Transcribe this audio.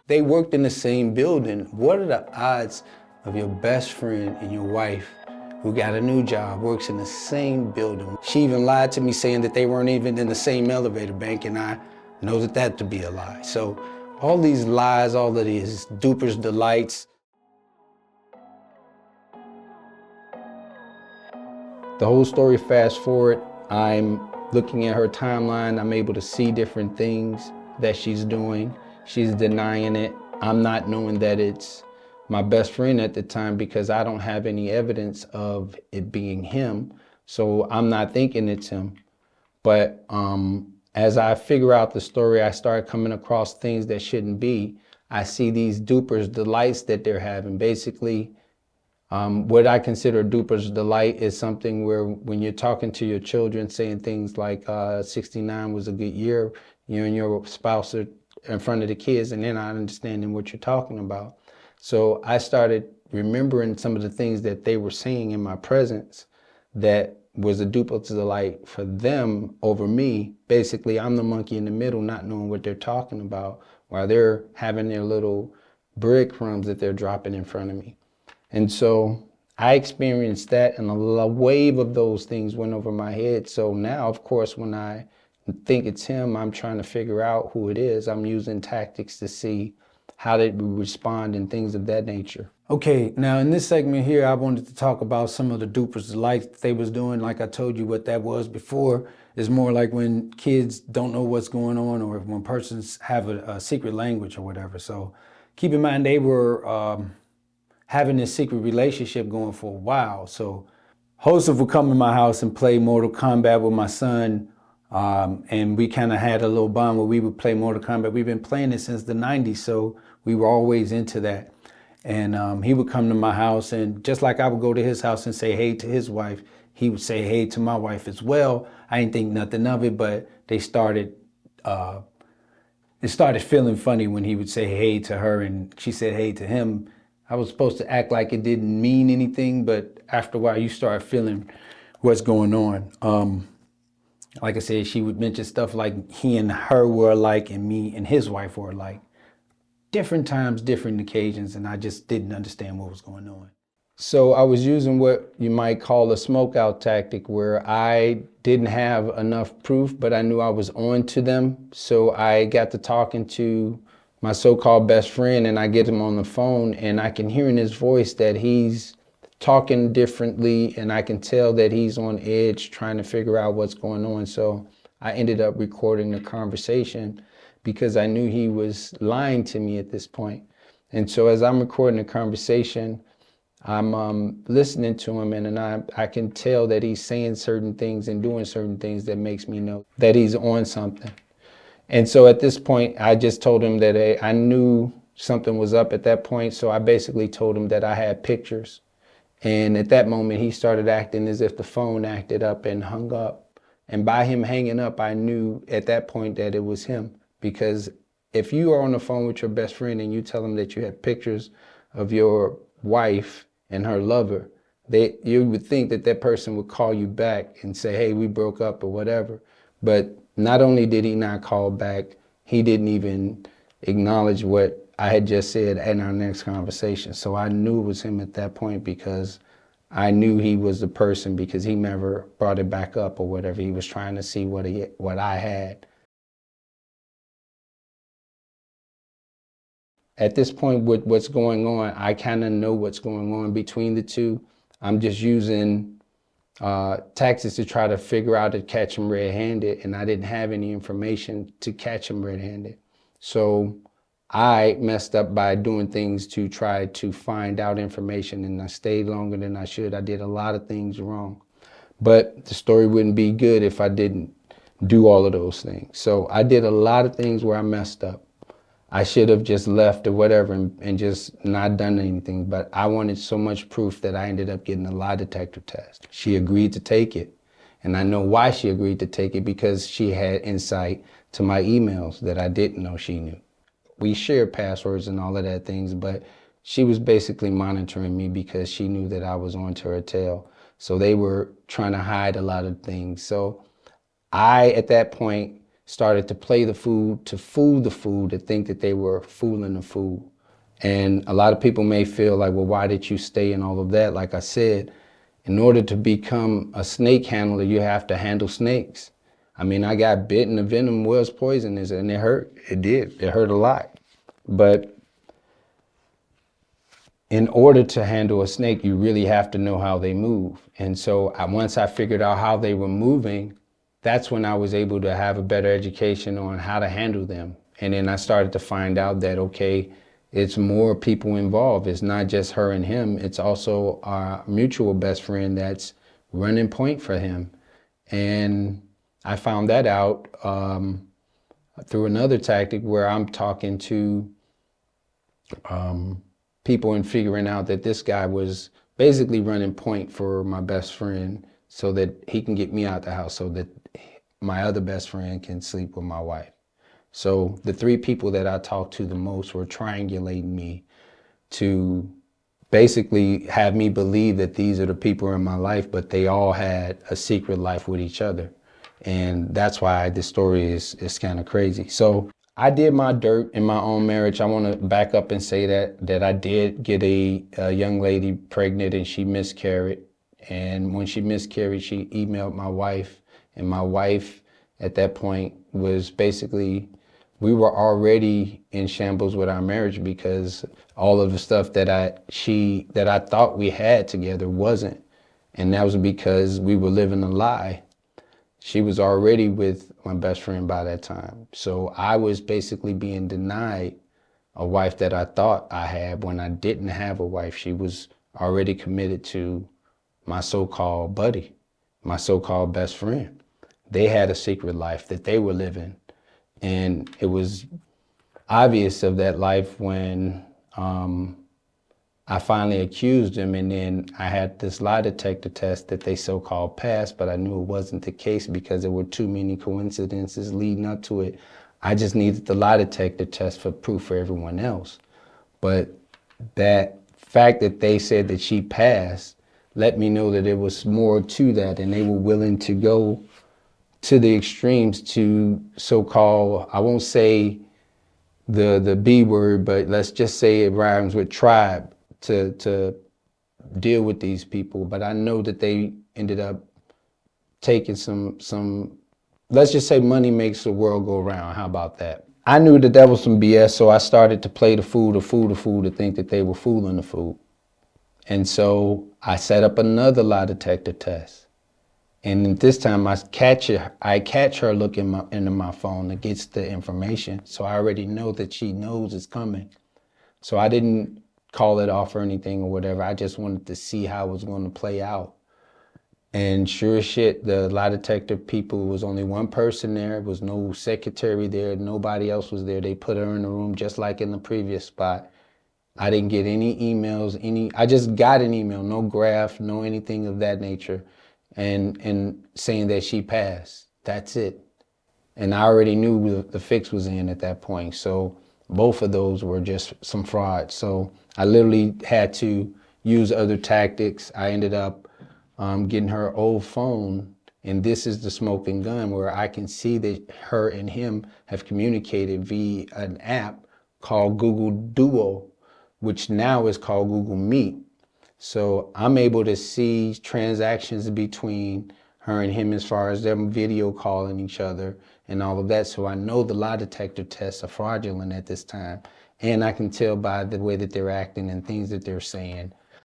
They worked in the same building. What are the odds of your best friend and your wife who got a new job works in the same building? She even lied to me saying that they weren't even in the same elevator bank, and I know that to be a lie. So all these lies, all of these dupers delights. The whole story, fast forward, I'm looking at her timeline. I'm able to see different things that she's doing. She's denying it. I'm not knowing that it's my best friend at the time because I don't have any evidence of it being him. So I'm not thinking it's him. But as I figure out the story, I start coming across things that shouldn't be. I see these dupers delights that they're having. Basically, what I consider a duper's delight is something where when you're talking to your children, saying things like 69 was a good year, you and your spouse are in front of the kids and they're not understanding what you're talking about. So I started remembering some of the things that they were saying in my presence that was a duper's delight for them over me. Basically, I'm the monkey in the middle, not knowing what they're talking about while they're having their little breadcrumbs that they're dropping in front of me. And so I experienced that, and a wave of those things went over my head. So now, of course, when I think it's him, I'm trying to figure out who it is. I'm using tactics to see how they respond and things of that nature. Okay, now in this segment here, I wanted to talk about some of the dupers delights they was doing. Like I told you what that was before. It's more like when kids don't know what's going on, or when persons have a secret language or whatever. So keep in mind they were having this secret relationship going for a while. So Joseph would come to my house and play Mortal Kombat with my son. And we kind of had a little bond where we would play Mortal Kombat. We've been playing it since the 90s, so we were always into that. And he would come to my house, and just like I would go to his house and say hey to his wife, he would say hey to my wife as well. I didn't think nothing of it, but it started feeling funny when he would say hey to her and she said hey to him. I was supposed to act like it didn't mean anything, but after a while you start feeling what's going on. Like I said, she would mention stuff like he and her were alike and me and his wife were alike. Different times, different occasions, and I just didn't understand what was going on. So I was using what you might call a smoke out tactic, where I didn't have enough proof, but I knew I was on to them. So I got to talking to my so-called best friend, and I get him on the phone, and I can hear in his voice that he's talking differently, and I can tell that he's on edge trying to figure out what's going on. So I ended up recording the conversation because I knew he was lying to me at this point. And so as I'm recording the conversation, I'm listening to him, and I can tell that he's saying certain things and doing certain things that makes me know that he's on something. And so at this point, I just told him that I knew something was up at that point. So I basically told him that I had pictures. And at that moment, he started acting as if the phone acted up and hung up. And by him hanging up, I knew at that point that it was him. Because if you are on the phone with your best friend and you tell him that you have pictures of your wife and her lover, you would think that that person would call you back and say, hey, we broke up or whatever. But not only did he not call back, he didn't even acknowledge what I had just said in our next conversation. So I knew it was him at that point because I knew he was the person, because he never brought it back up or whatever. He was trying to see what I had. At this point with what's going on, I kind of know what's going on between the two. I'm just using tactics to try to figure out to catch him red-handed, and I didn't have any information to catch him red-handed. So I messed up by doing things to try to find out information, and I stayed longer than I should. I did a lot of things wrong, but the story wouldn't be good if I didn't do all of those things. So I did a lot of things where I messed up. I should have just left or whatever and just not done anything, but I wanted so much proof that I ended up getting a lie detector test. She agreed to take it, and I know why she agreed to take it, because she had insight to my emails that I didn't know she knew. We shared passwords and all of that things, but she was basically monitoring me because she knew that I was onto her tail. So they were trying to hide a lot of things. So I, at that point, started to play the fool, to fool the fool, to think that they were fooling the fool. And a lot of people may feel like, well, why did you stay and all of that? Like I said, in order to become a snake handler, you have to handle snakes. I mean, I got bitten, the venom was poisonous, and it hurt. It did. It hurt a lot. But in order to handle a snake, you really have to know how they move. And so once I figured out how they were moving, that's when I was able to have a better education on how to handle them. And then I started to find out that, okay, it's more people involved. It's not just her and him. It's also our mutual best friend that's running point for him. And I found that out through another tactic where I'm talking to people and figuring out that this guy was basically running point for my best friend so that he can get me out the house so that my other best friend can sleep with my wife. So the three people that I talked to the most were triangulating me to basically have me believe that these are the people in my life, but they all had a secret life with each other. And that's why this story is kind of crazy. So I did my dirt in my own marriage. I want to back up and say that I did get a young lady pregnant and she miscarried. And when she miscarried, she emailed my wife. And my wife at that point was basically, we were already in shambles with our marriage because all of the stuff that I thought we had together wasn't. And that was because we were living a lie. She was already with my best friend by that time. So I was basically being denied a wife that I thought I had when I didn't have a wife. She was already committed to my so-called buddy, my so-called best friend. They had a secret life that they were living. And it was obvious of that life when I finally accused them, and then I had this lie detector test that they so-called passed, but I knew it wasn't the case because there were too many coincidences leading up to it. I just needed the lie detector test for proof for everyone else. But that fact that they said that she passed let me know that there was more to that, and they were willing to go to the extremes to so-called, I won't say the B word, but let's just say it rhymes with tribe, to deal with these people. But I know that they ended up taking some, let's just say money makes the world go round. How about that? I knew that that was some BS, so I started to play the fool, to think that they were fooling the fool. And so I set up another lie detector test. And this time I catch her looking into my phone that gets the information. So I already know that she knows it's coming. So I didn't call it off or anything or whatever. I just wanted to see how it was going to play out. And sure as shit, the lie detector people, was only one person there. There was no secretary there. Nobody else was there. They put her in the room just like in the previous spot. I didn't get any emails, I just got an email, no graph, no anything of that nature, and saying that she passed. That's it. And I already knew the fix was in at that point. So both of those were just some fraud. So I literally had to use other tactics. I ended up getting her old phone, and this is the smoking gun where I can see that her and him have communicated via an app called Google Duo, which now is called Google Meet. So I'm able to see transactions between her and him as far as them video calling each other and all of that. So I know the lie detector tests are fraudulent at this time. And I can tell by the way that they're acting and things that they're saying